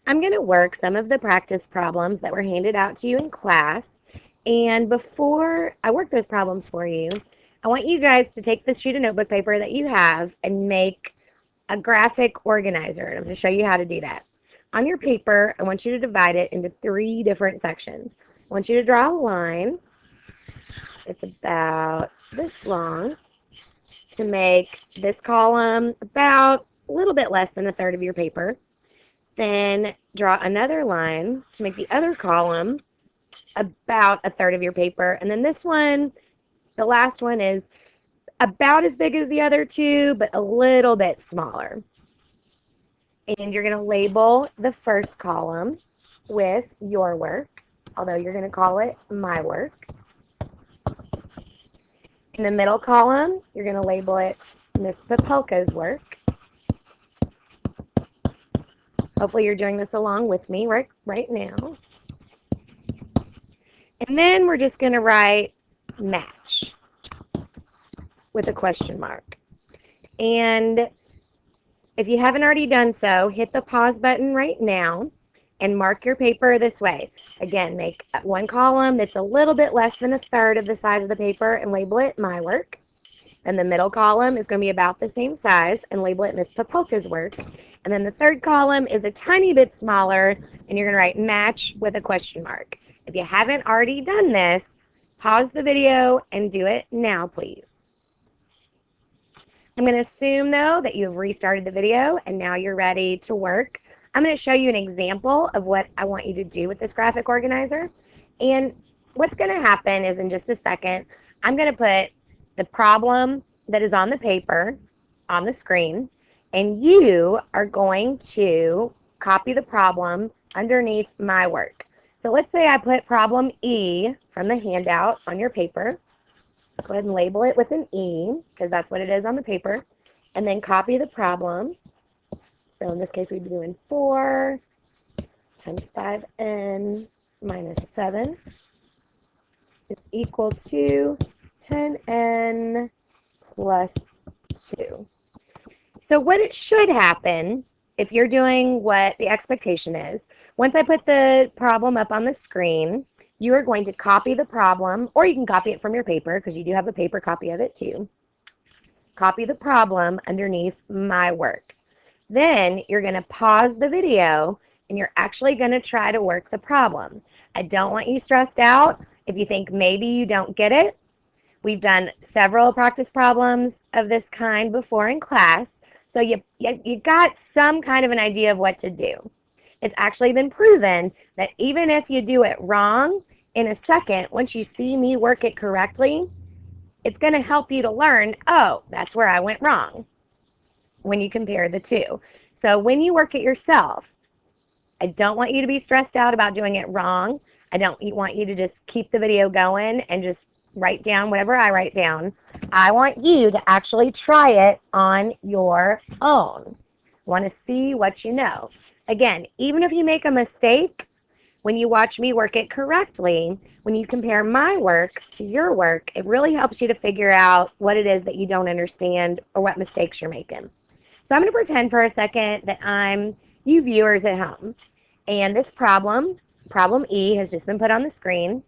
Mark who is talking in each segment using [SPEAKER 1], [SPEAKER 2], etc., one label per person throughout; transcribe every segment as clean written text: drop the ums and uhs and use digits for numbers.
[SPEAKER 1] I'm going to work some of the practice problems that were handed out to you in class. And before I work those problems for you, I want you guys to take this sheet of notebook paper that you have and make a graphic organizer. And I'm going to show you how to do that. On your paper, I want you to divide it into 3 different sections. I want you to draw a line. It's about this long to make this column about a little bit less than a third of your paper. Then draw another line to make the other column about a third of your paper. And then this one, the last one, is about as big as the other 2, but a little bit smaller. And you're going to label the first column with your work, although you're going to call it my work. In the middle column, you're going to label it Miss Popelka's work. Hopefully you're doing this along with me right now. And then we're just going to write match with a question mark. And if you haven't already done so, hit the pause button right now and mark your paper this way. Again, make one column that's a little bit less than a third of the size of the paper and label it my work. And the middle column is going to be about the same size and label it Miss Popelka's work. And then the third column is a tiny bit smaller and you're going to write match with a question mark. If you haven't already done this, pause the video and do it now, please. I'm going to assume, though, that you've restarted the video and now you're ready to work. I'm going to show you an example of what I want you to do with this graphic organizer. And what's going to happen is in just a second, I'm going to put the problem that is on the paper on the screen, and you are going to copy the problem underneath my work. So let's say I put problem E from the handout on your paper. Go ahead and label it with an E, because that's what it is on the paper, and then copy the problem. So in this case, we'd be doing 4 times 5n minus 7 is equal to 10n plus 2. So what it should happen, if you're doing what the expectation is, once I put the problem up on the screen, you are going to copy the problem, or you can copy it from your paper because you do have a paper copy of it too. Copy the problem underneath my work. Then you're going to pause the video and you're actually going to try to work the problem. I don't want you stressed out if you think maybe you don't get it. We've done several practice problems of this kind before in class, so you got some kind of an idea of what to do. It's actually been proven that even if you do it wrong, in a second, once you see me work it correctly, it's going to help you to learn, oh, that's where I went wrong when you compare the two. So when you work it yourself, I don't want you to be stressed out about doing it wrong. I don't want you to just keep the video going and just write down whatever I write down. I want you to actually try it on your own. I want to see what you know. Again, even if you make a mistake, when you watch me work it correctly, when you compare my work to your work, it really helps you to figure out what it is that you don't understand or what mistakes you're making. So I'm going to pretend for a second that I'm you viewers at home. And this problem E, has just been put on the screen.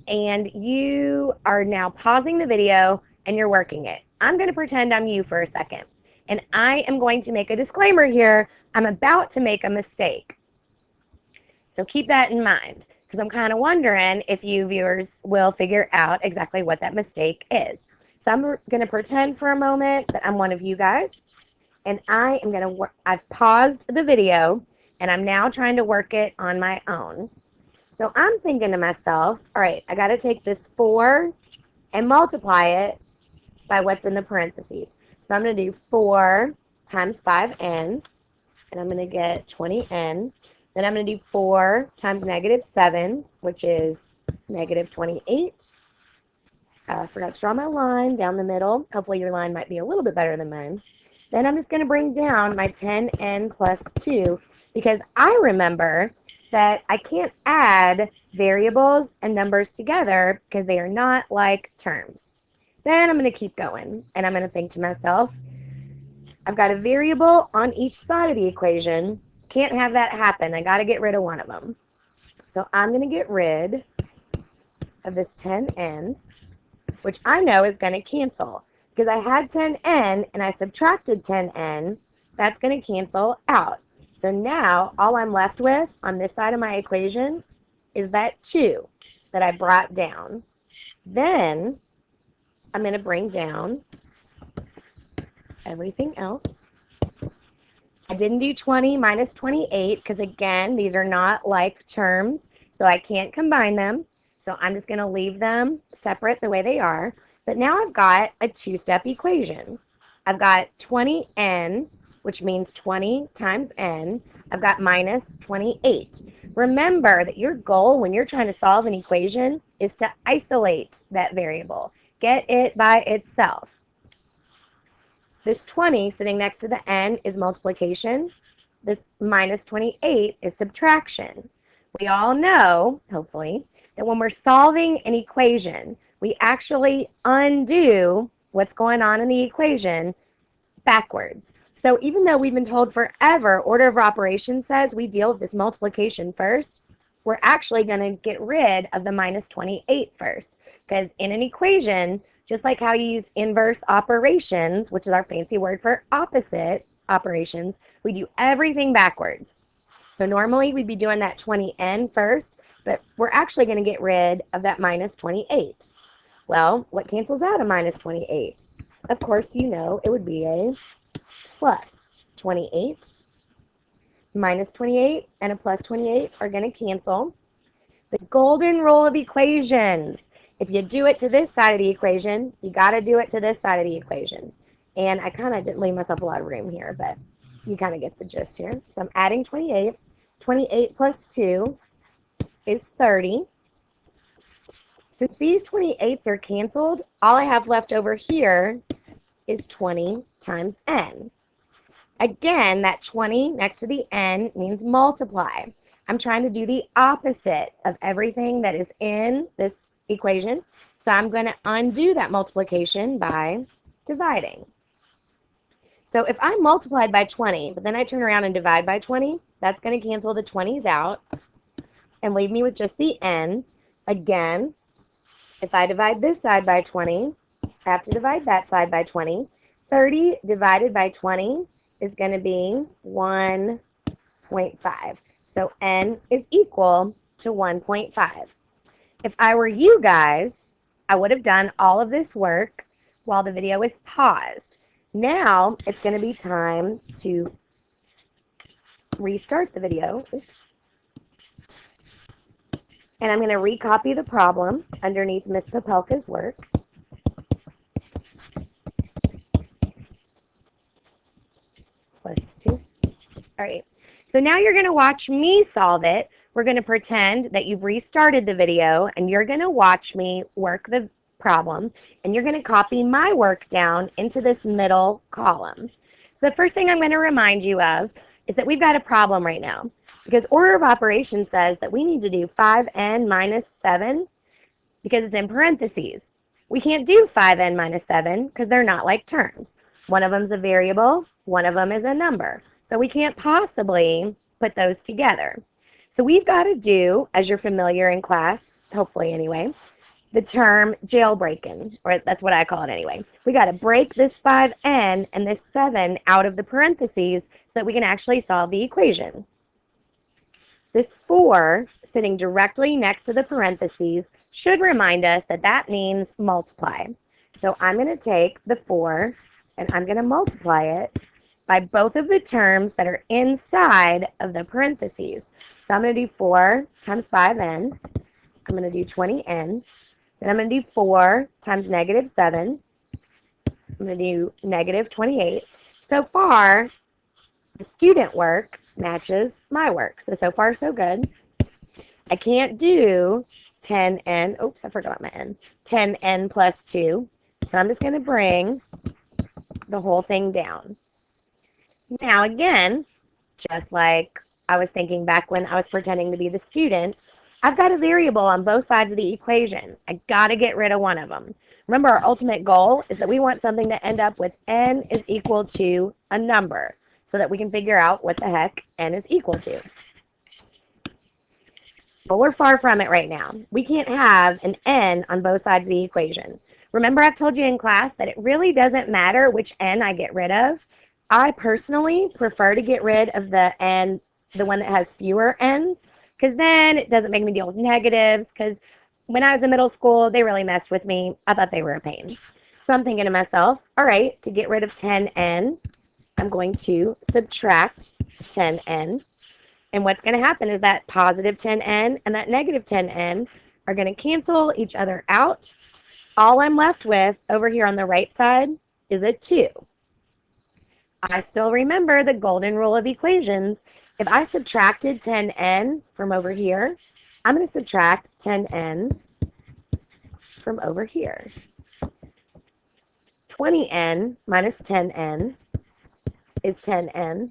[SPEAKER 1] And you are now pausing the video and you're working it. I'm going to pretend I'm you for a second. And I am going to make a disclaimer here. I'm about to make a mistake. So keep that in mind, because I'm kind of wondering if you viewers will figure out exactly what that mistake is. So I'm going to pretend for a moment that I'm one of you guys. And I've paused the video and I'm now trying to work it on my own. So I'm thinking to myself, all right, I got to take this 4 and multiply it by what's in the parentheses. So I'm going to do 4 times 5n, and I'm going to get 20n. Then I'm going to do 4 times negative 7, which is negative 28. I forgot to draw my line down the middle. Hopefully your line might be a little bit better than mine. Then I'm just going to bring down my 10n plus 2, because I remember that I can't add variables and numbers together because they are not like terms. Then I'm going to keep going, and I'm going to think to myself, I've got a variable on each side of the equation, Can't have that happen. I got to get rid of one of them. So I'm going to get rid of this 10n, which I know is going to cancel. Because I had 10n and I subtracted 10n, that's going to cancel out. So now all I'm left with on this side of my equation is that 2 that I brought down. Then I'm going to bring down everything else. I didn't do 20 minus 28 because, again, these are not like terms, so I can't combine them. So I'm just going to leave them separate the way they are. But now I've got a two-step equation. I've got 20n, which means 20 times n. I've got minus 28. Remember that your goal when you're trying to solve an equation is to isolate that variable. Get it by itself. This 20 sitting next to the n is multiplication. This minus 28 is subtraction. We all know, hopefully, that when we're solving an equation, we actually undo what's going on in the equation backwards. So even though we've been told forever, order of operations says we deal with this multiplication first, we're actually going to get rid of the minus 28 first. Because in an equation, just like how you use inverse operations, which is our fancy word for opposite operations, we do everything backwards. So normally we'd be doing that 20n first, but we're actually going to get rid of that minus 28. Well, what cancels out a minus 28? Of course, you know it would be a plus 28. Minus 28 and a plus 28 are going to cancel. The golden rule of equations. If you do it to this side of the equation, you got to do it to this side of the equation. And I kind of didn't leave myself a lot of room here, but you kind of get the gist here. So I'm adding 28. 28 plus 2 is 30. Since these 28s are canceled, all I have left over here is 20 times n. Again, that 20 next to the n means multiply. I'm trying to do the opposite of everything that is in this equation. So I'm going to undo that multiplication by dividing. So if I multiplied by 20, but then I turn around and divide by 20, that's going to cancel the 20s out and leave me with just the n. Again, if I divide this side by 20, I have to divide that side by 20. 30 divided by 20 is going to be 1.5. So n is equal to 1.5. If I were you guys, I would have done all of this work while the video is paused. Now it's going to be time to restart the video. Oops. And I'm going to recopy the problem underneath Miss Popelka's work. Plus 2. All right. So now you're going to watch me solve it. We're going to pretend that you've restarted the video, and you're going to watch me work the problem, and you're going to copy my work down into this middle column. So the first thing I'm going to remind you of is that we've got a problem right now, because order of operations says that we need to do 5n minus 7 because it's in parentheses. We can't do 5n minus 7 because they're not like terms. One of them's a variable, one of them is a number. So we can't possibly put those together. So we've got to do, as you're familiar in class, hopefully anyway, the term jailbreaking, or that's what I call it anyway. We got to break this 5n and this 7 out of the parentheses so that we can actually solve the equation. This 4 sitting directly next to the parentheses should remind us that that means multiply. So I'm going to take the 4 and I'm going to multiply it by both of the terms that are inside of the parentheses. So I'm going to do 4 times 5n. I'm going to do 20n. Then I'm going to do 4 times negative 7. I'm going to do negative 28. So far, the student work matches my work. So far, so good. I can't do 10n. Oops, I forgot my n. 10n plus 2. So I'm just going to bring the whole thing down. Now, again, just like I was thinking back when I was pretending to be the student, I've got a variable on both sides of the equation. I got to get rid of one of them. Remember, our ultimate goal is that we want something to end up with n is equal to a number. so that we can figure out what the heck n is equal to. But we're far from it right now. We can't have an n on both sides of the equation. Remember, I've told you in class that it really doesn't matter which n I get rid of. I personally prefer to get rid of the n, the one that has fewer n's, because then it doesn't make me deal with negatives, because when I was in middle school, they really messed with me. I thought they were a pain. So I'm thinking to myself, all right, to get rid of 10n, I'm going to subtract 10n. And what's going to happen is that positive 10n and that negative 10n are going to cancel each other out. All I'm left with over here on the right side is a 2. I still remember the golden rule of equations. If I subtracted 10n from over here, I'm going to subtract 10n from over here. 20n minus 10n is 10n.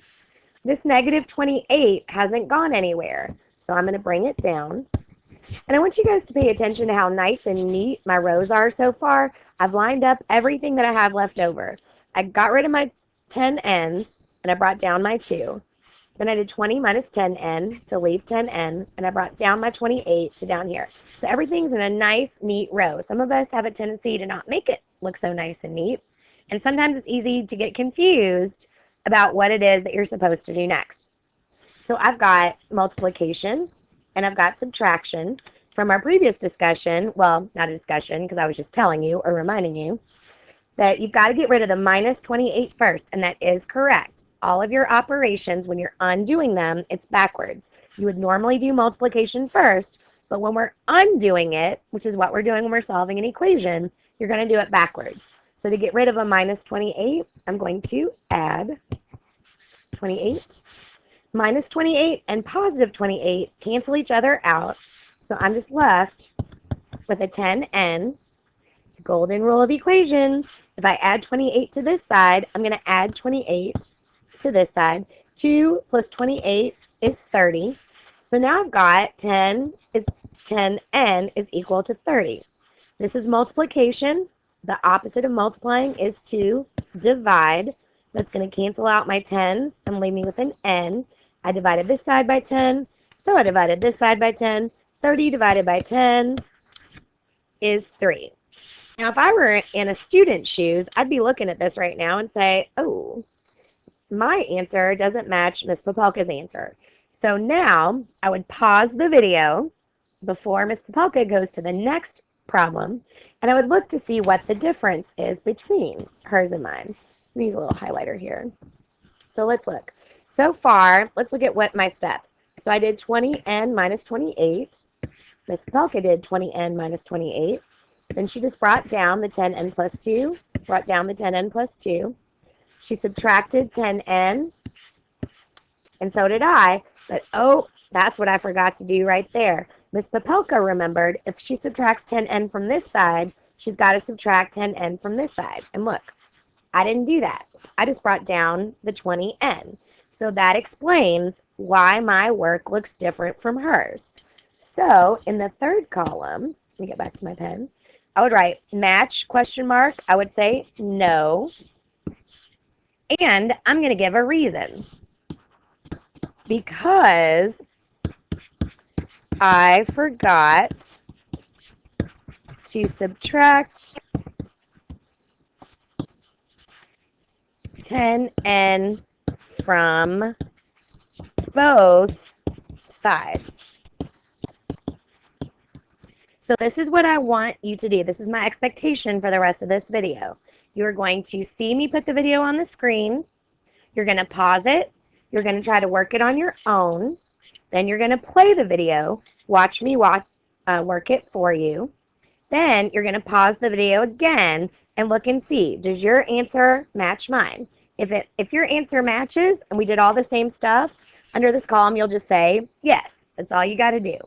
[SPEAKER 1] This negative 28 hasn't gone anywhere, so I'm going to bring it down. And I want you guys to pay attention to how nice and neat my rows are so far. I've lined up everything that I have left over. I got rid of my 10n's, and I brought down my 2. Then I did 20 minus 10n to leave 10n, and I brought down my 28 to down here. So everything's in a nice, neat row. Some of us have a tendency to not make it look so nice and neat, and sometimes it's easy to get confused about what it is that you're supposed to do next. So I've got multiplication and I've got subtraction from our previous discussion. Well, not a discussion because I was just telling you or reminding you that you've got to get rid of the minus 28 first, and that is correct. All of your operations, when you're undoing them, it's backwards. You would normally do multiplication first, but when we're undoing it, which is what we're doing when we're solving an equation, you're going to do it backwards. So to get rid of a minus 28, I'm going to add 28. Minus 28 and positive 28 cancel each other out. So I'm just left with a 10n. The golden rule of equations. If I add 28 to this side, I'm going to add 28 to this side. 2 plus 28 is 30. So now I've got 10n is equal to 30. This is multiplication. The opposite of multiplying is to divide. That's going to cancel out my 10s and leave me with an n. I divided this side by 10, so I divided this side by 10. 30 divided by 10 is 3. Now, if I were in a student's shoes, I'd be looking at this right now and say, oh, my answer doesn't match Miss Popelka's answer. So now I would pause the video before Miss Popelka goes to the next problem, and I would look to see what the difference is between hers and mine. Let me use a little highlighter here. So let's look. So far, let's look at what my steps. So I did 20n minus 28. Miss Popelka did 20n minus 28. Then she just brought down the 10n plus 2, brought down the 10n plus 2. She subtracted 10n, and so did I. But, oh, that's what I forgot to do right there. Miss Popelka remembered if she subtracts 10n from this side, she's got to subtract 10n from this side. And look, I didn't do that. I just brought down the 20n. So that explains why my work looks different from hers. So in the third column, let me get back to my pen, I would write match question mark. I would say no. And I'm going to give a reason. Because I forgot to subtract 10n from both sides. So this is what I want you to do. This is my expectation for the rest of this video. You're going to see me put the video on the screen. You're going to pause it. You're going to try to work it on your own. Then you're going to play the video. Watch me work it for you. Then you're going to pause the video again and look and see, does your answer match mine? If your answer matches and we did all the same stuff, under this column you'll just say yes. That's all you got to do.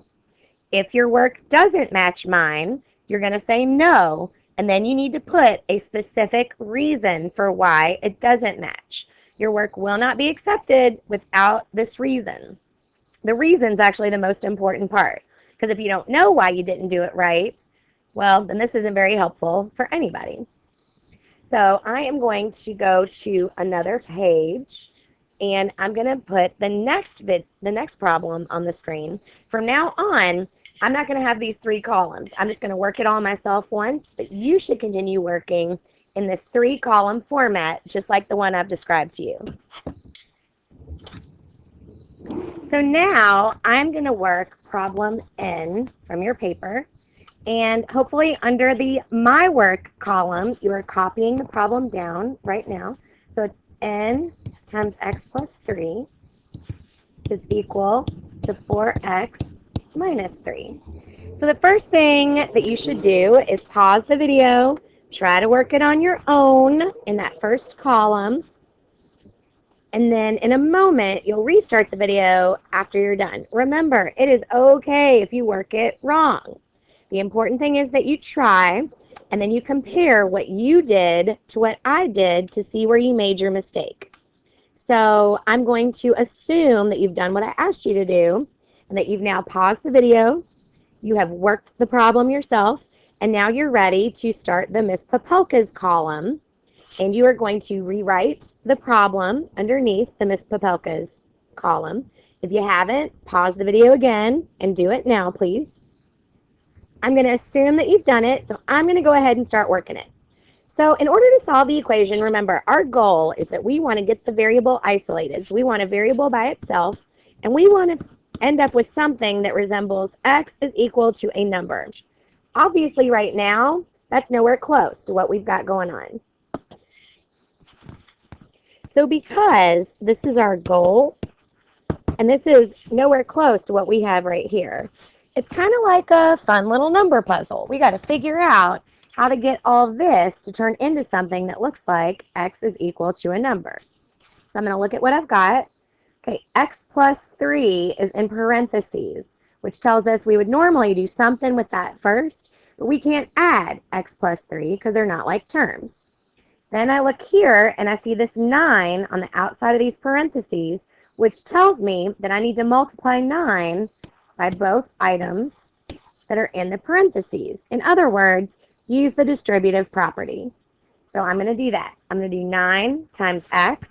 [SPEAKER 1] If your work doesn't match mine, you're going to say no, and then you need to put a specific reason for why it doesn't match. Your work will not be accepted without this reason. The reason's actually the most important part, because if you don't know why you didn't do it right, well, then this isn't very helpful for anybody. So I am going to go to another page, and I'm going to put the next problem on the screen. From now on, I'm not going to have these 3 columns. I'm just going to work it all myself once, but you should continue working in this 3-column format, just like the one I've described to you. So now I'm going to work problem N from your paper, and hopefully under the My Work column, you are copying the problem down right now. So it's N times x plus 3 is equal to 4x minus 3. So the first thing that you should do is pause the video, try to work it on your own in that first column, and then in a moment, you'll restart the video after you're done. Remember, it is okay if you work it wrong. The important thing is that you try, and then you compare what you did to what I did to see where you made your mistake. So I'm going to assume that you've done what I asked you to do, and that you've now paused the video, you have worked the problem yourself, and now you're ready to start the Miss Popelka's column. And you are going to rewrite the problem underneath the Miss Popelka's column. If you haven't, pause the video again and do it now, please. I'm going to assume that you've done it, so I'm going to go ahead and start working it. So in order to solve the equation, remember, our goal is that we want to get the variable isolated. So we want a variable by itself, and we want to end up with something that resembles x is equal to a number. Obviously, right now, that's nowhere close to what we've got going on. So because this is our goal, and this is nowhere close to what we have right here, it's kind of like a fun little number puzzle. We got to figure out how to get all this to turn into something that looks like x is equal to a number. So I'm going to look at what I've got. Okay, x plus 3 is in parentheses, which tells us we would normally do something with that first, but we can't add x plus 3 because they're not like terms. Then I look here and I see this 9 on the outside of these parentheses, which tells me that I need to multiply 9 by both items that are in the parentheses. In other words, use the distributive property. So I'm going to do that. I'm going to do 9 times x,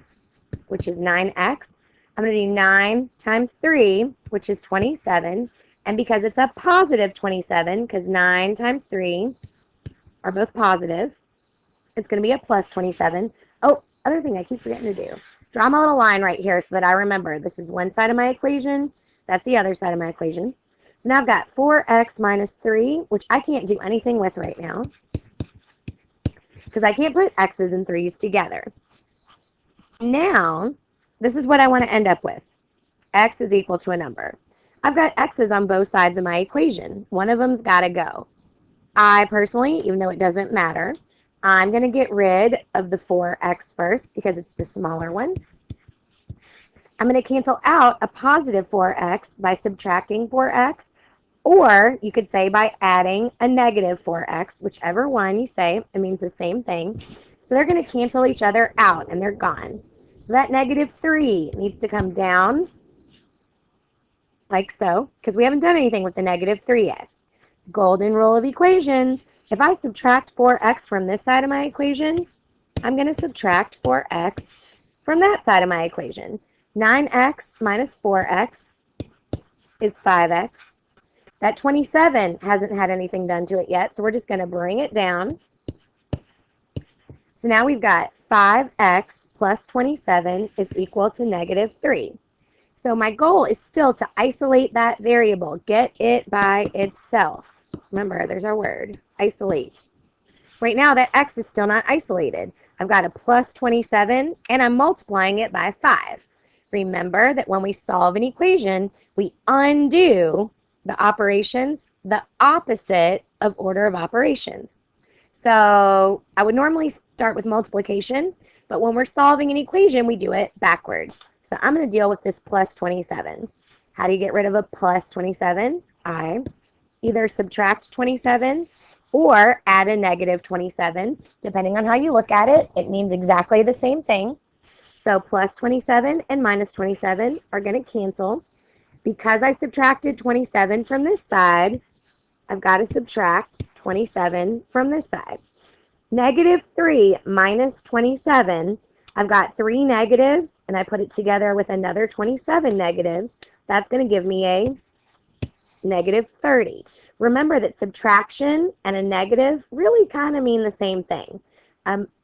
[SPEAKER 1] which is 9x. I'm going to do 9 times 3, which is 27. And because it's a positive 27, because 9 times 3 are both positive, it's going to be a plus 27. Oh, other thing I keep forgetting to do. Draw my little line right here so that I remember this is one side of my equation. That's the other side of my equation. So now I've got 4x minus 3, which I can't do anything with right now because I can't put x's and 3's together. Now, this is what I want to end up with. X is equal to a number. I've got x's on both sides of my equation. One of them's got to go. I personally, even though it doesn't matter, I'm going to get rid of the 4x first because it's the smaller one. I'm going to cancel out a positive 4x by subtracting 4x, or you could say by adding a negative 4x, whichever one you say, it means the same thing. So they're going to cancel each other out and they're gone. So that negative 3 needs to come down like so, because we haven't done anything with the negative 3 yet. Golden rule of equations. If I subtract 4x from this side of my equation, I'm going to subtract 4x from that side of my equation. 9x minus 4x is 5x. That 27 hasn't had anything done to it yet, so we're just going to bring it down. So now we've got 5x plus 27 is equal to negative 3. So my goal is still to isolate that variable, get it by itself. Remember, there's our word, isolate. Right now, that x is still not isolated. I've got a plus 27, and I'm multiplying it by 5. Remember that when we solve an equation, we undo the operations, the opposite of order of operations. So I would normally start with multiplication, but when we're solving an equation, we do it backwards. So I'm going to deal with this plus 27. How do you get rid of a plus 27? I either subtract 27 or add a negative 27. Depending on how you look at it, it means exactly the same thing. So plus 27 and minus 27 are going to cancel. Because I subtracted 27 from this side, I've got to subtract 27 from this side. Negative 3 minus 27, I've got 3 negatives, and I put it together with another 27 negatives. That's going to give me a negative 30. Remember that subtraction and a negative really kind of mean the same thing.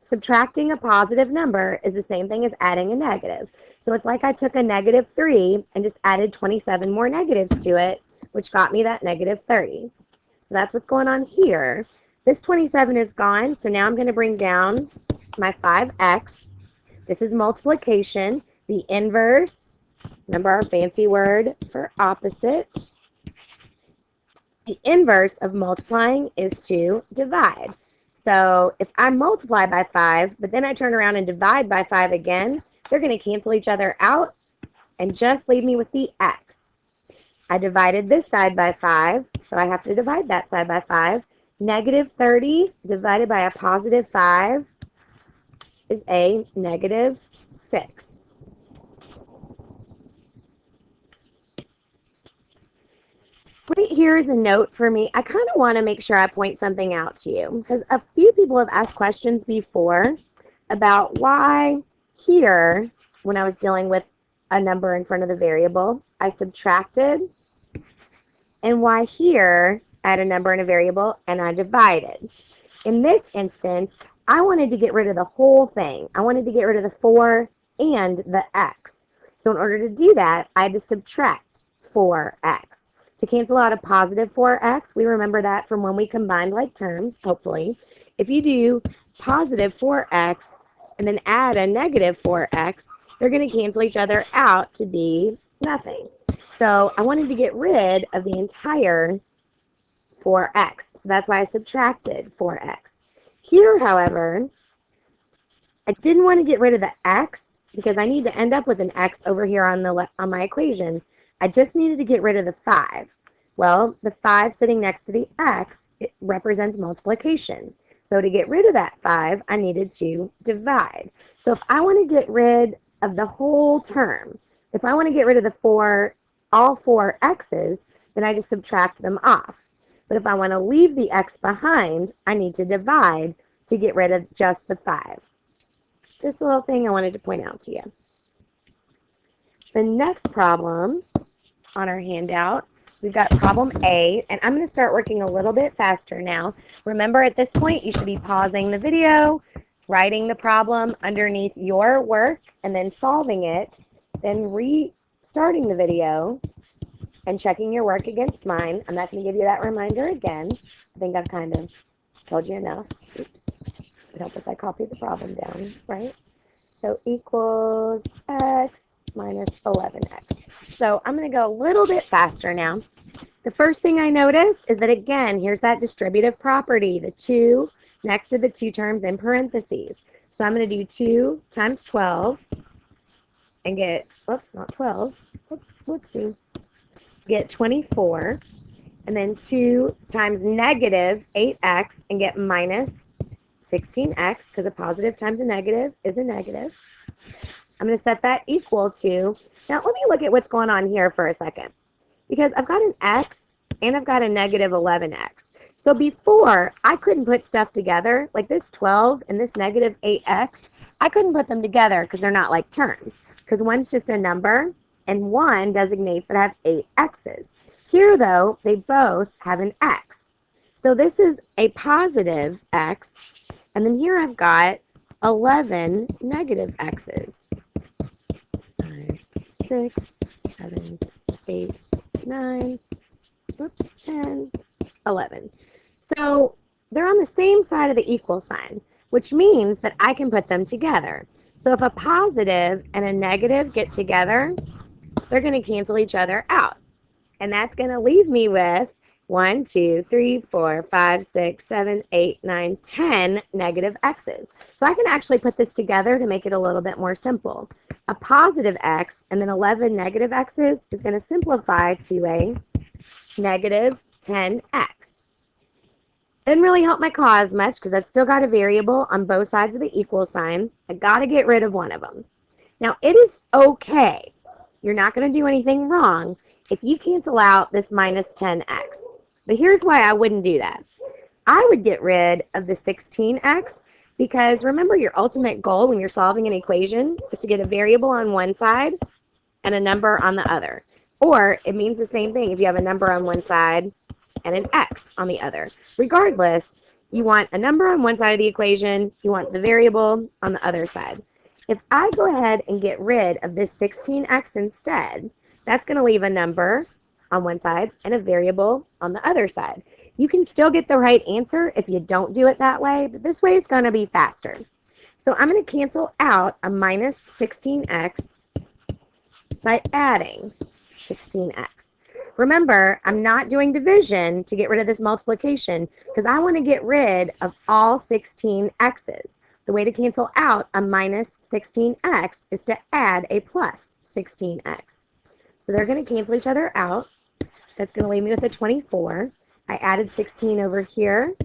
[SPEAKER 1] Subtracting a positive number is the same thing as adding a negative. So it's like I took a negative 3 and just added 27 more negatives to it, which got me that negative 30. So that's what's going on here. This 27 is gone, so now I'm going to bring down my 5x. This is multiplication. The inverse, remember our fancy word for opposite. The inverse of multiplying is to divide. So if I multiply by 5, but then I turn around and divide by 5 again, they're going to cancel each other out and just leave me with the x. I divided this side by 5, so I have to divide that side by 5. Negative 30 divided by a positive 5 is a negative 6. Right here is a note for me. I kind of want to make sure I point something out to you because a few people have asked questions before about why here, when I was dealing with a number in front of the variable, I subtracted, and why here I had a number and a variable and I divided. In this instance, I wanted to get rid of the whole thing. I wanted to get rid of the 4 and the x. So in order to do that, I had to subtract 4x. To cancel out a positive 4x, we remember that from when we combined like terms, hopefully. If you do positive 4x and then add a negative 4x, they're going to cancel each other out to be nothing. So I wanted to get rid of the entire 4x. So that's why I subtracted 4x. Here, however, I didn't want to get rid of the x because I need to end up with an x over here on my equation. I just needed to get rid of the 5. Well, the 5 sitting next to the x, it represents multiplication. So to get rid of that 5, I needed to divide. So if I want to get rid of the whole term, if I want to get rid of all 4 x's, then I just subtract them off. But if I want to leave the x behind, I need to divide to get rid of just the 5. Just a little thing I wanted to point out to you. The next problem on our handout, we've got problem A, and I'm going to start working a little bit faster now. Remember, at this point, you should be pausing the video, writing the problem underneath your work, and then solving it, then restarting the video, and checking your work against mine. I'm not going to give you that reminder again. I think I've kind of told you enough. Oops. It'd help if I copied the problem down, right? So equals x minus 11x. So I'm going to go a little bit faster now. The first thing I notice is that, again, here's that distributive property, the 2 next to the 2 terms in parentheses. So I'm going to do 2 times 12 and get, whoops, not 12, whoopsie, get 24, and then 2 times negative 8x and get minus 16x, because a positive times a negative is a negative. I'm going to set that equal to, now let me look at what's going on here for a second, because I've got an x and I've got a negative 11x. So before, I couldn't put stuff together, like this 12 and this negative 8x, I couldn't put them together because they're not like terms, because one's just a number and one designates that I have 8 x's. Here, though, they both have an x. So this is a positive x, and then here I've got 11 negative x's. 5, 6, 7, 8, 9, whoops, 10, 11. So they're on the same side of the equal sign, which means that I can put them together. So if a positive and a negative get together, they're going to cancel each other out. And that's going to leave me with 1, 2, 3, 4, 5, 6, 7, 8, 9, 10 negative x's. So I can actually put this together to make it a little bit more simple. A positive x and then 11 negative x's is going to simplify to a negative 10x. Didn't really help my cause much because I've still got a variable on both sides of the equal sign. I got to get rid of one of them. Now, it is okay. You're not going to do anything wrong if you cancel out this minus 10x. But here's why I wouldn't do that. I would get rid of the 16x Because remember, your ultimate goal when you're solving an equation is to get a variable on one side and a number on the other. Or it means the same thing if you have a number on one side and an x on the other. Regardless, you want a number on one side of the equation, you want the variable on the other side. If I go ahead and get rid of this 16x instead, that's going to leave a number on one side and a variable on the other side. You can still get the right answer if you don't do it that way, but this way is going to be faster. So I'm going to cancel out a minus 16x by adding 16x. Remember, I'm not doing division to get rid of this multiplication because I want to get rid of all 16 x's. The way to cancel out a minus 16x is to add a plus 16x. So they're going to cancel each other out. That's going to leave me with a 24. I added 16 over here,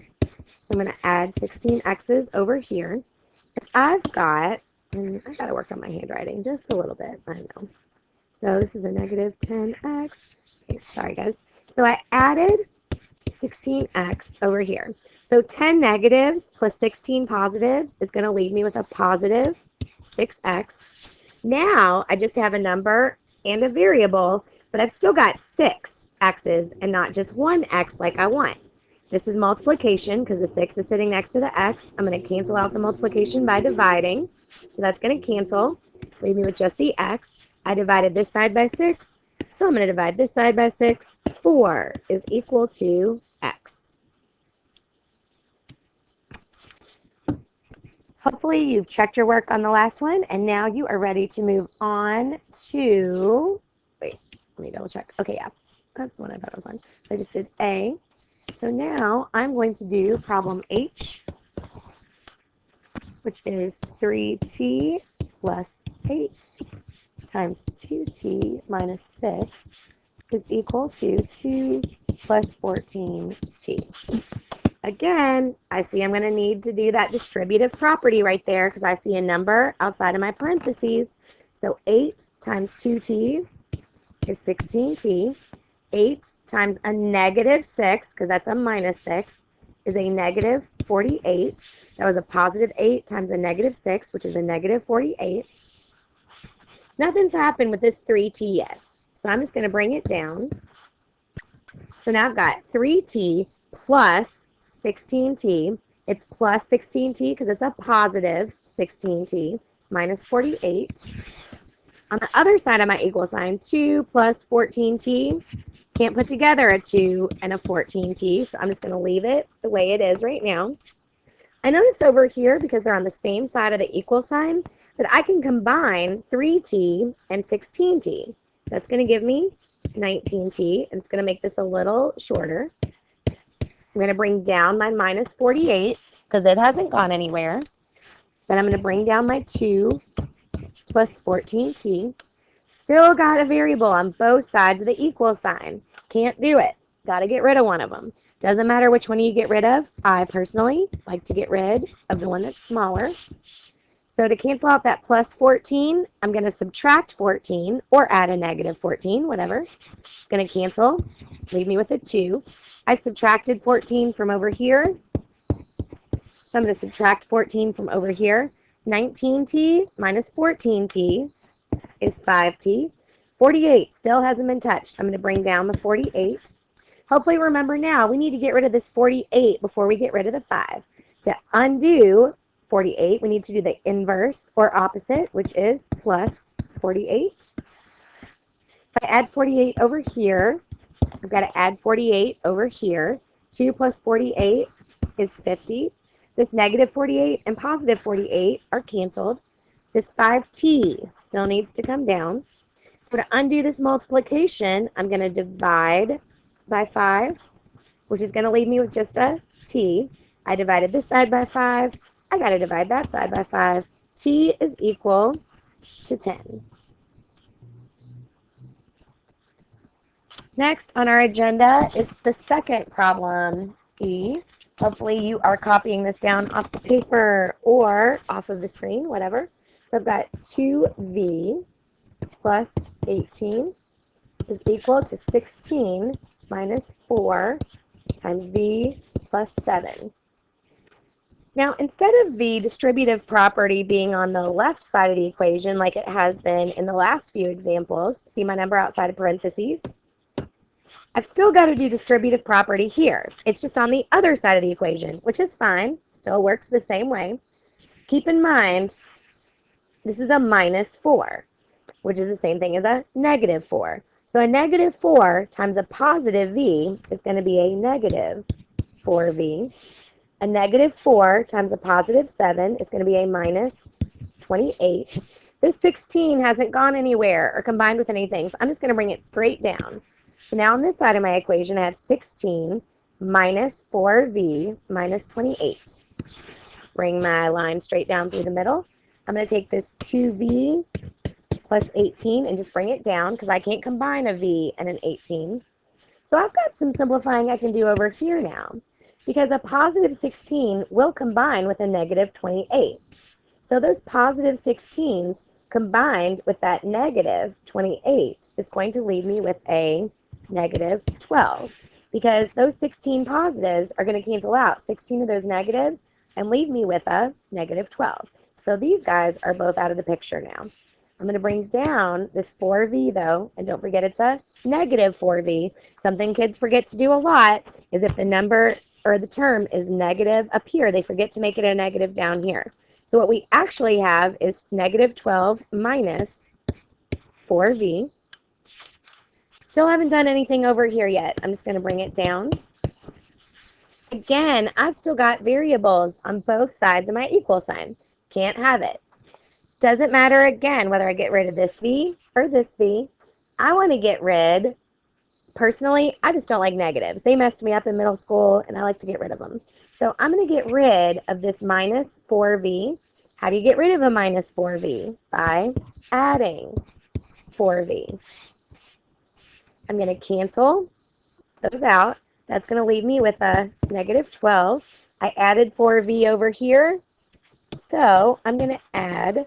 [SPEAKER 1] so I'm going to add 16 x's over here. If I've got, and I got to work on my handwriting just a little bit, I know. So this is a negative 10x. Okay, sorry, guys. So I added 16x over here. So 10 negatives plus 16 positives is going to leave me with a positive 6x. Now I just have a number and a variable, but I've still got 6 x's and not just one x like I want. This is multiplication because the 6 is sitting next to the x. I'm going to cancel out the multiplication by dividing. So that's going to cancel, leave me with just the x. I divided this side by 6, so I'm going to divide this side by 6. 4 is equal to x. Hopefully you've checked your work on the last one, and now you are ready to move on to, wait, let me double check. Okay, yeah, that's the one I thought I was on. So I just did A. So now I'm going to do problem H, which is 3t plus 8 times 2t minus 6 is equal to 2 plus 14t. Again, I see I'm going to need to do that distributive property right there because I see a number outside of my parentheses. So 8 times 2t is 16t. 8 times a negative 6, because that's a minus 6, is a negative 48. That was a positive 8 times a negative 6, which is a negative 48. Nothing's happened with this 3t yet. So I'm just going to bring it down. So now I've got 3t plus 16t. It's plus 16t because it's a positive 16t minus 48. On the other side of my equal sign, 2 plus 14t. Can't put together a 2 and a 14t, so I'm just going to leave it the way it is right now. I notice over here, because they're on the same side of the equal sign, that I can combine 3t and 16t. That's going to give me 19t, and it's going to make this a little shorter. I'm going to bring down my minus 48 because it hasn't gone anywhere. Then I'm going to bring down my 2 plus 14t. Still got a variable on both sides of the equal sign. Can't do it. Got to get rid of one of them. Doesn't matter which one you get rid of. I personally like to get rid of the one that's smaller. So to cancel out that plus 14, I'm going to subtract 14 or add a negative 14, whatever. It's going to cancel, leave me with a 2. I subtracted 14 from over here. So I'm going to subtract 14 from over here. 19t minus 14t is 5t. 48 still hasn't been touched. I'm going to bring down the 48. Hopefully remember now, we need to get rid of this 48 before we get rid of the 5. To undo 48, we need to do the inverse or opposite, which is plus 48. If I add 48 over here, I've got to add 48 over here. 2 plus 48 is 50. This negative 48 and positive 48 are canceled. This 5t still needs to come down. So to undo this multiplication, I'm going to divide by 5, which is going to leave me with just a t. I divided this side by 5. I got to divide that side by 5. T is equal to 10. Next on our agenda is the second problem, E. Hopefully you are copying this down off the paper or off of the screen, whatever. So I've got 2v plus 18 is equal to 16 minus 4 times v plus 7. Now, instead of the distributive property being on the left side of the equation like it has been in the last few examples, see my number outside of parentheses? I've still got to do distributive property here. It's just on the other side of the equation, which is fine. Still works the same way. Keep in mind, this is a minus 4, which is the same thing as a negative 4. So a negative 4 times a positive v is going to be a negative 4v. A negative 4 times a positive 7 is going to be a minus 28. This 16 hasn't gone anywhere or combined with anything, so I'm just going to bring it straight down. So now on this side of my equation, I have 16 minus 4v minus 28. Bring my line straight down through the middle. I'm going to take this 2v plus 18 and just bring it down because I can't combine a v and an 18. So I've got some simplifying I can do over here now, because a positive 16 will combine with a negative 28. So those positive 16s combined with that negative 28 is going to leave me with a negative 12, because those 16 positives are going to cancel out 16 of those negatives and leave me with a negative 12. So these guys are both out of the picture now. I'm going to bring down this 4v though, and don't forget it's a negative 4v. Something kids forget to do a lot is if the number or the term is negative up here, they forget to make it a negative down here. So what we actually have is negative 12 minus 4v. Still haven't done anything over here yet. I'm just going to bring it down. Again, I've still got variables on both sides of my equal sign. Can't have it. Doesn't matter again whether I get rid of this v or this v. I want to get rid, personally, I just don't like negatives. They messed me up in middle school and I like to get rid of them. So I'm going to get rid of this minus 4v. How do you get rid of a minus 4v? By adding 4v. I'm going to cancel those out. That's going to leave me with a negative 12. I added 4v over here, so I'm going to add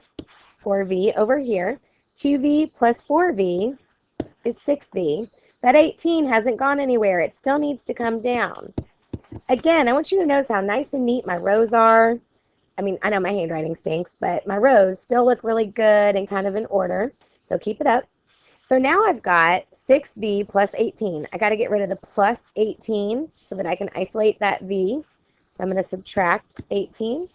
[SPEAKER 1] 4v over here. 2v plus 4v is 6v. That 18 hasn't gone anywhere. It still needs to come down. Again, I want you to notice how nice and neat my rows are. I mean, I know my handwriting stinks, but my rows still look really good and kind of in order, so keep it up. So now I've got 6v plus 18. I got to get rid of the plus 18 so that I can isolate that v. So I'm going to subtract 18.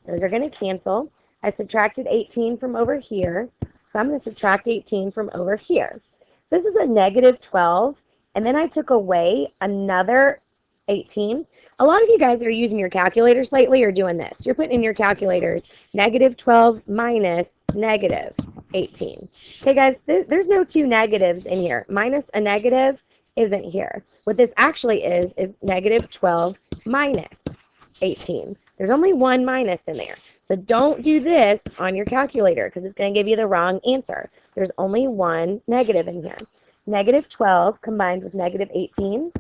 [SPEAKER 1] Those are going to cancel. I subtracted 18 from over here, so I'm going to subtract 18 from over here. This is a negative 12, and then I took away another 18. A lot of you guys that are using your calculators lately are doing this. You're putting in your calculators negative 12 minus negative 18. Okay, guys, there's no two negatives in here. Minus a negative isn't here. What this actually is negative 12 minus 18. There's only one minus in there. So don't do this on your calculator because it's going to give you the wrong answer. There's only one negative in here. Negative 12 combined with negative 18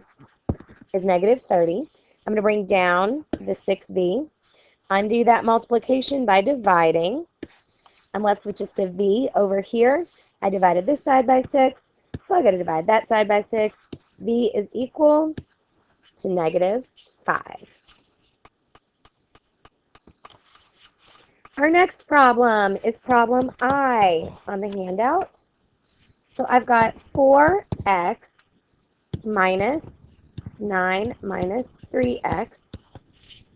[SPEAKER 1] is negative 30. I'm going to bring down the 6v, undo that multiplication by dividing. I'm left with just a v over here. I divided this side by 6, so I got to divide that side by 6. V is equal to negative 5. Our next problem is problem I on the handout. So I've got 4x minus 9 minus 3x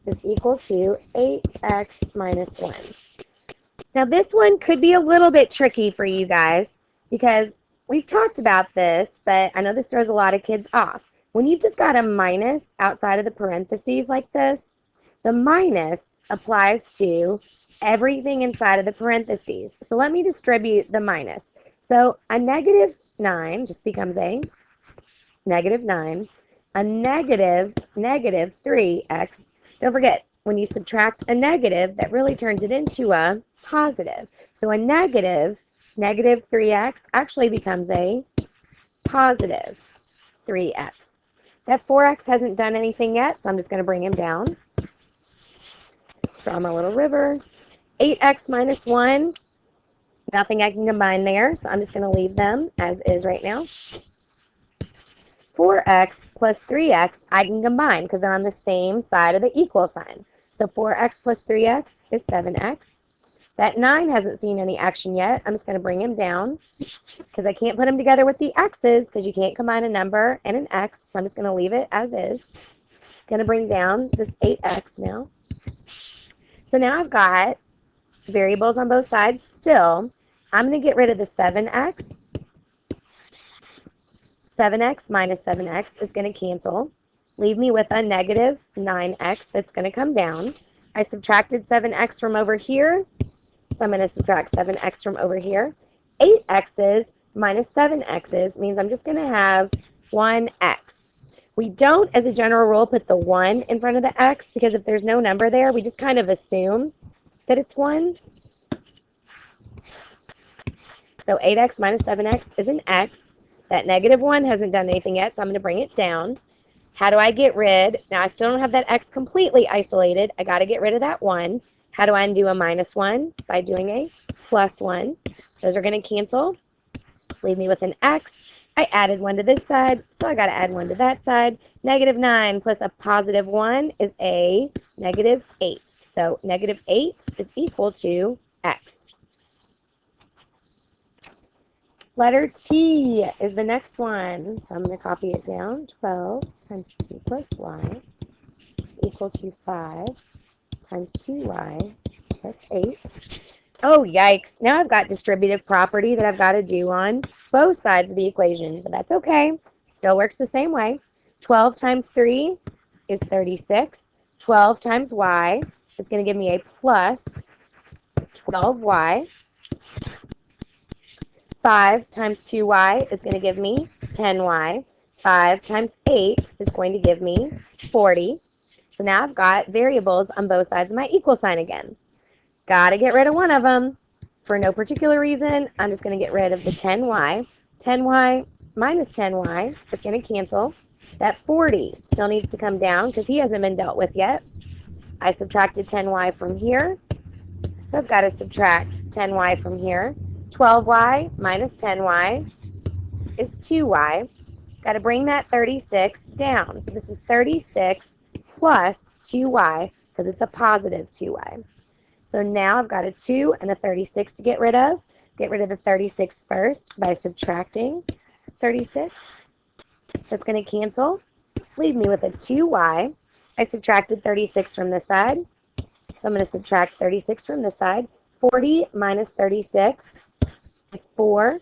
[SPEAKER 1] is equal to 8x minus 1. Now this one could be a little bit tricky for you guys because we've talked about this, but I know this throws a lot of kids off. When you've just got a minus outside of the parentheses like this, the minus applies to everything inside of the parentheses. So let me distribute the minus. So a negative 9 just becomes a negative 9. A negative 3x. Don't forget, when you subtract a negative, that really turns it into a positive. So a negative 3x actually becomes a positive 3x. That 4x hasn't done anything yet, so I'm just going to bring him down. Draw my little river. 8x minus 1, nothing I can combine there, so I'm just going to leave them as is right now. 4x plus 3x I can combine because they're on the same side of the equal sign. So 4x plus 3x is 7x. That 9 hasn't seen any action yet. I'm just going to bring him down because I can't put them together with the x's because you can't combine a number and an x. So I'm just going to leave it as is. Going to bring down this 8x now. So now I've got variables on both sides still. I'm going to get rid of the 7x. 7x minus 7x is going to cancel. Leave me with a negative 9x that's going to come down. I subtracted 7x from over here, so I'm going to subtract 7x from over here. 8x's minus 7x's means I'm just going to have 1x. We don't, as a general rule, put the 1 in front of the x because if there's no number there, we just kind of assume that it's 1. So 8x minus 7x is an x. That negative 1 hasn't done anything yet, so I'm going to bring it down. How do I get rid? Now, I still don't have that x completely isolated. I got to get rid of that 1. How do I undo a minus 1? By doing a plus 1. Those are going to cancel. Leave me with an x. I added 1 to this side, so I got to add 1 to that side. Negative 9 plus a positive 1 is a negative 8. So negative 8 is equal to x. Letter T is the next one. So I'm going to copy it down. 12 times 3 plus y is equal to 5 times 2y plus 8. Oh, yikes. Now I've got distributive property that I've got to do on both sides of the equation. But that's okay. Still works the same way. 12 times 3 is 36. 12 times y is going to give me a plus 12y. 5 times 2y is going to give me 10y. 5 times 8 is going to give me 40. So now I've got variables on both sides of my equal sign again. Got to get rid of one of them. For no particular reason, I'm just going to get rid of the 10y. 10y minus 10y is going to cancel. That 40 still needs to come down because he hasn't been dealt with yet. I subtracted 10y from here. So I've got to subtract 10y from here. 12y minus 10y is 2y. Got to bring that 36 down. So this is 36 plus 2y because it's a positive 2y. So now I've got a 2 and a 36 to get rid of. Get rid of the 36 first by subtracting 36. That's going to cancel. Leave me with a 2y. I subtracted 36 from this side. So I'm going to subtract 36 from this side. 40 minus 36 is 4.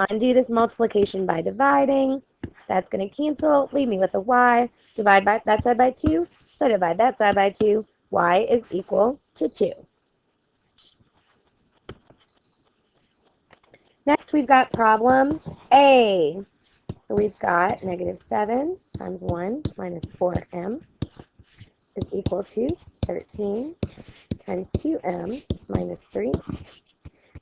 [SPEAKER 1] Undo this multiplication by dividing. That's going to cancel. Leave me with a y. Divide by that side by 2. So divide that side by 2. Y is equal to 2. Next, we've got problem A. So we've got negative 7 times 1 minus 4m is equal to 13 times 2m minus 3.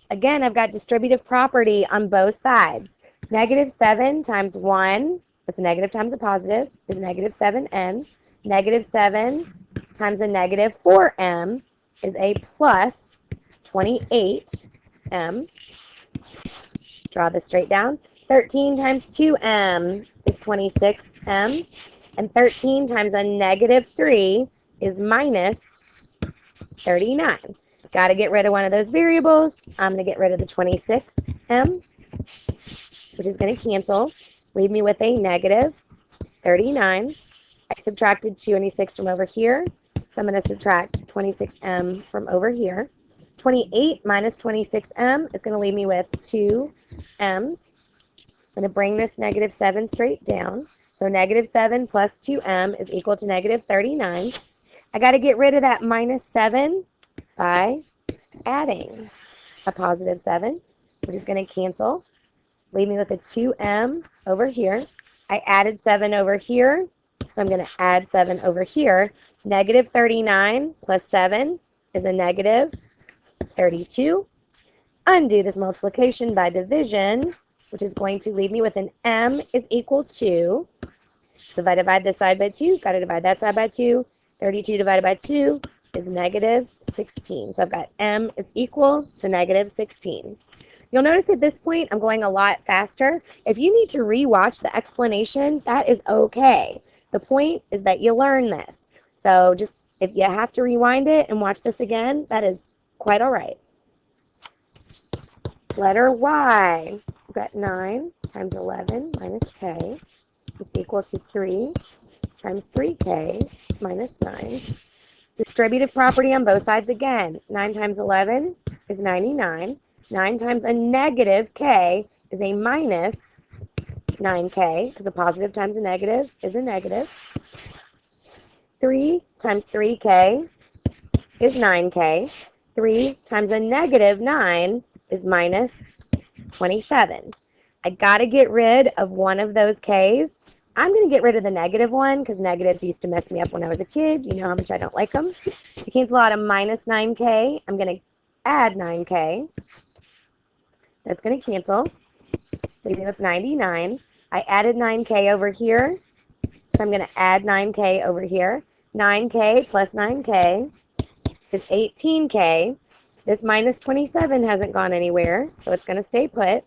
[SPEAKER 1] Again, I've got distributive property on both sides. Negative 7 times 1, that's a negative times a positive, is negative 7m. Negative 7 times a negative 4m is a plus 28m. Draw this straight down. 13 times 2m is 26m. And 13 times a negative 3 is minus 39. Got to get rid of one of those variables. I'm going to get rid of the 26m, which is going to cancel. Leave me with a negative 39. I subtracted 26 from over here, so I'm going to subtract 26m from over here. 28 minus 26m is going to leave me with 2m's. I'm going to bring this negative 7 straight down. So negative 7 plus 2m is equal to negative 39. I got to get rid of that minus 7 by adding a positive 7, which is going to cancel. Leave me with a 2m over here. I added 7 over here, so I'm going to add 7 over here. Negative 39 plus 7 is a negative 32. Undo this multiplication by division, which is going to leave me with an m is equal to, so if I divide this side by 2, got to divide that side by 2. 32 divided by 2 is negative 16. So I've got m is equal to negative 16. You'll notice at this point I'm going a lot faster. If you need to rewatch the explanation, that is okay. The point is that you learn this. So just if you have to rewind it and watch this again, that is quite all right. Letter Y. We've got 9 times 11 minus k is equal to 3 times 3k minus 9. Distributive property on both sides again. 9 times 11 is 99. 9 times a negative k is a minus 9k, because a positive times a negative is a negative. 3 times 3k is 9k. 3 times a negative 9 is minus 27. I got to get rid of one of those k's. I'm going to get rid of the negative one because negatives used to mess me up when I was a kid. You know how much I don't like them. To cancel out a minus 9k, I'm going to add 9k. That's going to cancel, leaving with 99. I added 9k over here, so I'm going to add 9k over here. 9k plus 9k is 18k. This minus 27 hasn't gone anywhere, so it's going to stay put.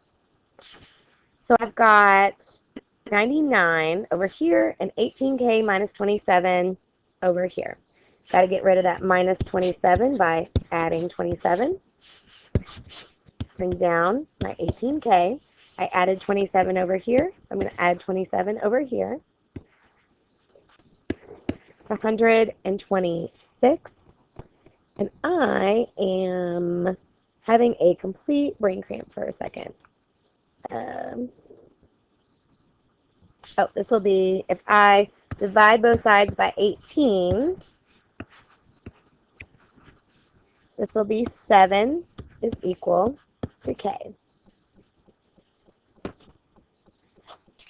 [SPEAKER 1] So I've got 99 over here and 18k minus 27 over here. Got to get rid of that minus 27 by adding 27. Bring down my 18k. I added 27 over here, so I'm going to add 27 over here. It's 126. And I am having a complete brain cramp for a second. This will be, if I divide both sides by 18, this will be 7 is equal to k.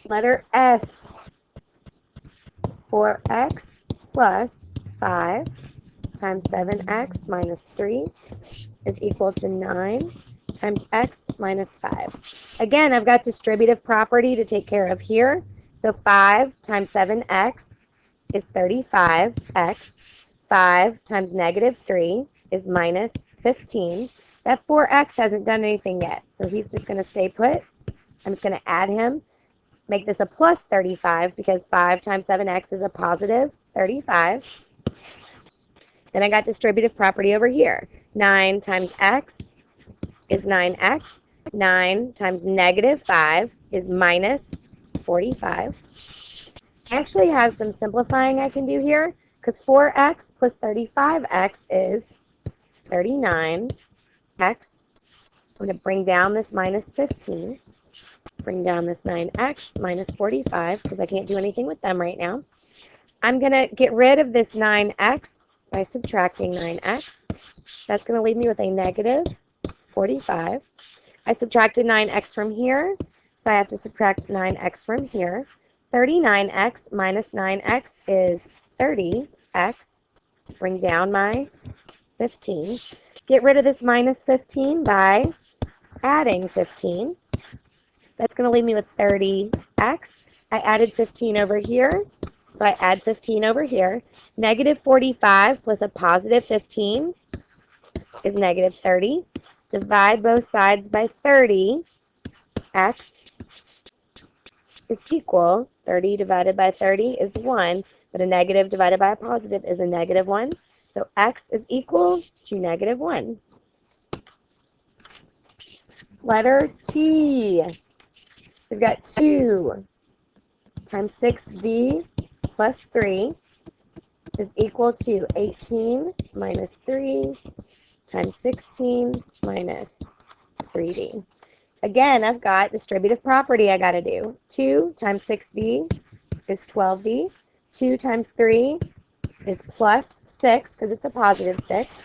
[SPEAKER 1] Letter S. 4x plus 5 times 7x minus 3 is equal to 9 times x minus 5. Again, I've got distributive property to take care of here. So 5 times 7x is 35x. 5 times negative 3 is minus 15. That 4x hasn't done anything yet, so he's just going to stay put. I'm just going to add him, make this a plus 35 because 5 times 7x is a positive 35. Then I got distributive property over here. 9 times x is 9x. 9 times negative 5 is minus 45. I actually have some simplifying I can do here because 4x plus 35x is 39x. I'm going to bring down this minus 15. Bring down this 9x minus 45 because I can't do anything with them right now. I'm going to get rid of this 9x by subtracting 9x. That's going to leave me with a negative 45. I subtracted 9x from here, so I have to subtract 9x from here. 39x minus 9x is 30x. Bring down my 15. Get rid of this minus 15 by adding 15. That's going to leave me with 30x. I added 15 over here, so I add 15 over here. Negative 45 plus a positive 15 is negative 30. Divide both sides by 30. X is equal. 30 divided by 30 is 1, but a negative divided by a positive is a negative 1. So x is equal to negative 1. Letter T. We've got 2 times 6d plus 3 is equal to 18 minus 3 times 16 minus 3d. Again, I've got distributive property I got to do. 2 times 6d is 12d. 2 times 3 is plus 6 because it's a positive 6.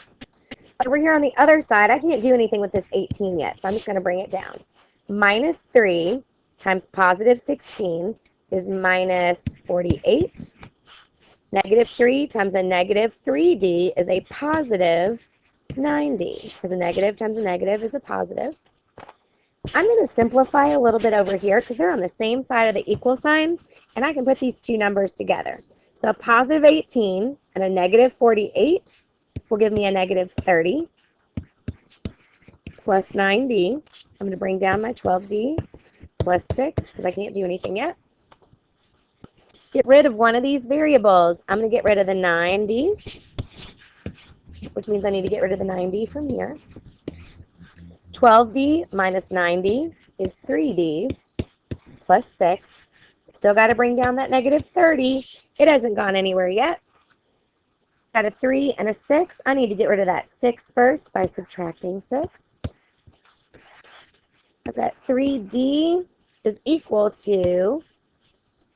[SPEAKER 1] Over here on the other side, I can't do anything with this 18 yet, so I'm just going to bring it down. Minus 3 times positive 16 is minus 48. Negative 3 times a negative 3d is a positive 9d, because a negative times a negative is a positive. I'm going to simplify a little bit over here because they're on the same side of the equal sign, and I can put these two numbers together. So a positive 18 and a negative 48 will give me a negative 30. plus 9D. I'm going to bring down my 12D plus 6 because I can't do anything yet. Get rid of one of these variables. I'm going to get rid of the 9D, which means I need to get rid of the 9D from here. 12D minus 9D is 3D plus 6. Still got to bring down that negative 30. It hasn't gone anywhere yet. Got a 3 and a 6. I need to get rid of that 6 first by subtracting 6. I've got 3D is equal to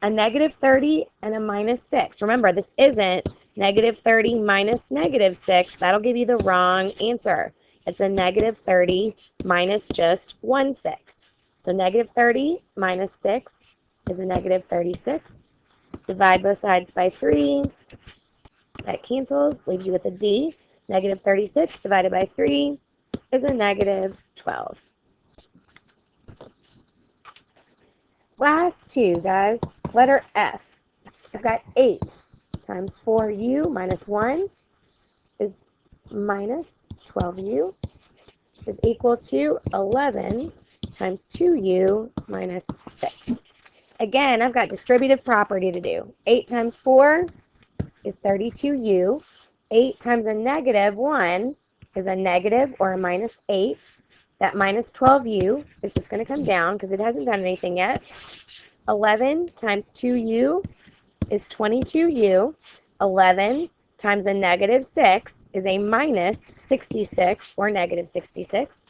[SPEAKER 1] a negative 30 and a minus 6. Remember, this isn't negative 30 minus negative 6. That'll give you the wrong answer. It's a negative 30 minus just 1 6. So negative 30 minus 6 is a negative 36. Divide both sides by 3. That cancels, leaves you with a D. Negative 36 divided by 3 is a negative 12. Last two, guys. Letter F. I've got 8 times 4u minus 1 is minus 12u is equal to 11 times 2u minus 6. Again, I've got distributive property to do. 8 times 4 is 32u. 8 times a negative 1 is a negative or a minus 8. That minus 12u is just going to come down because it hasn't done anything yet. 11 times 2u is 22u. 11 times a negative 6 is a minus 66 or negative 66.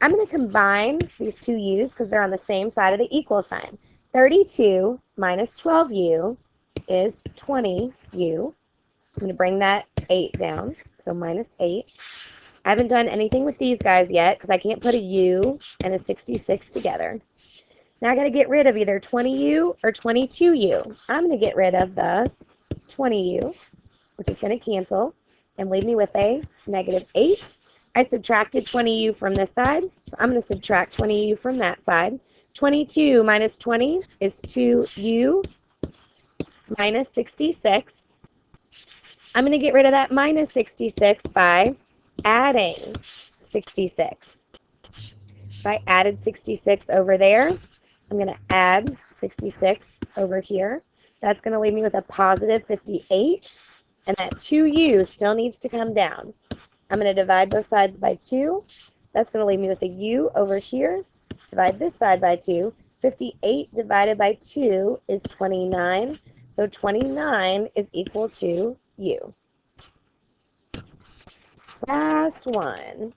[SPEAKER 1] I'm going to combine these two u's because they're on the same side of the equal sign. 32 minus 12u is 20u. I'm going to bring that 8 down, so minus 8. I haven't done anything with these guys yet because I can't put a u and a 66 together. Now I got to get rid of either 20u or 22u. I'm going to get rid of the 20u, which is going to cancel and leave me with a negative 8. I subtracted 20u from this side, so I'm going to subtract 20u from that side. 22 minus 20 is 2u minus 66. I'm going to get rid of that minus 66 by adding 66. If I added 66 over there, I'm going to add 66 over here. That's going to leave me with a positive 58, and that 2u still needs to come down. I'm going to divide both sides by 2. That's going to leave me with a u over here. Divide this side by 2. 58 divided by 2 is 29. So 29 is equal to u. Last one,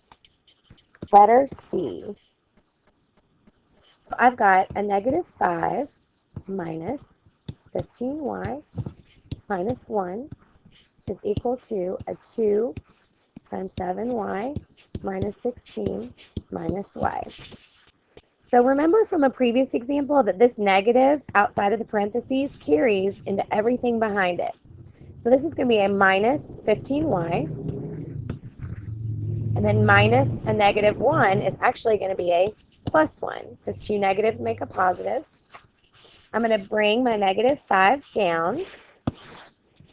[SPEAKER 1] letter C. So I've got a negative 5 minus 15y minus 1 is equal to a 2 times 7y minus 16 minus y. So remember from a previous example that this negative outside of the parentheses carries into everything behind it. So this is going to be a minus 15y, and then minus a negative 1 is actually going to be a plus 1 because two negatives make a positive. I'm going to bring my negative 5 down, and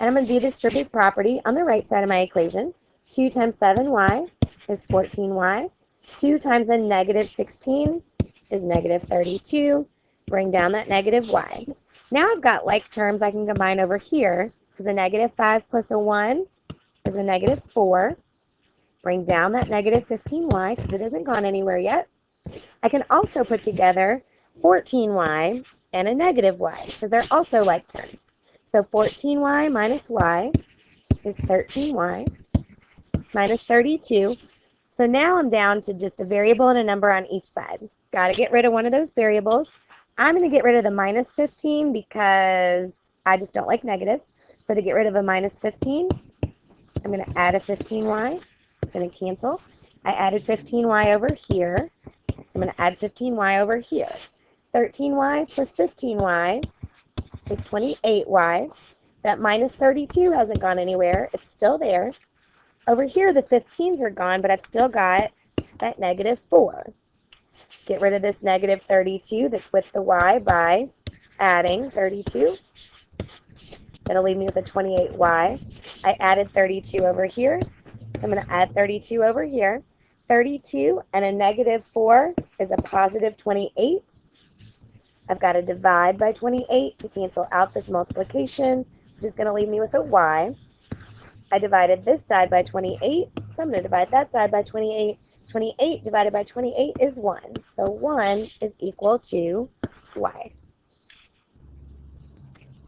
[SPEAKER 1] I'm going to do the distributive property on the right side of my equation. 2 times 7y is 14y. 2 times a negative 16 is negative 32. Bring down that negative y. Now I've got like terms I can combine over here because a negative 5 plus a 1 is a negative 4. Bring down that negative 15y because it hasn't gone anywhere yet. I can also put together 14y and a negative y because they're also like terms. So 14y minus y is 13y minus 32. So now I'm down to just a variable and a number on each side. Got to get rid of one of those variables. I'm going to get rid of the minus 15 because I just don't like negatives. So to get rid of a minus 15, I'm going to add a 15y. It's going to cancel. I added 15y over here. I'm going to add 15y over here. 13y plus 15y is 28y. That minus 32 hasn't gone anywhere. It's still there. Over here, the 15s are gone, but I've still got that negative 4. Get rid of this negative 32 that's with the y by adding 32. That'll leave me with a 28y. I added 32 over here, so I'm going to add 32 over here. 32 and a negative 4 is a positive 28. I've got to divide by 28 to cancel out this multiplication, which is going to leave me with a y. I divided this side by 28, so I'm going to divide that side by 28. 28 divided by 28 is 1. So 1 is equal to y.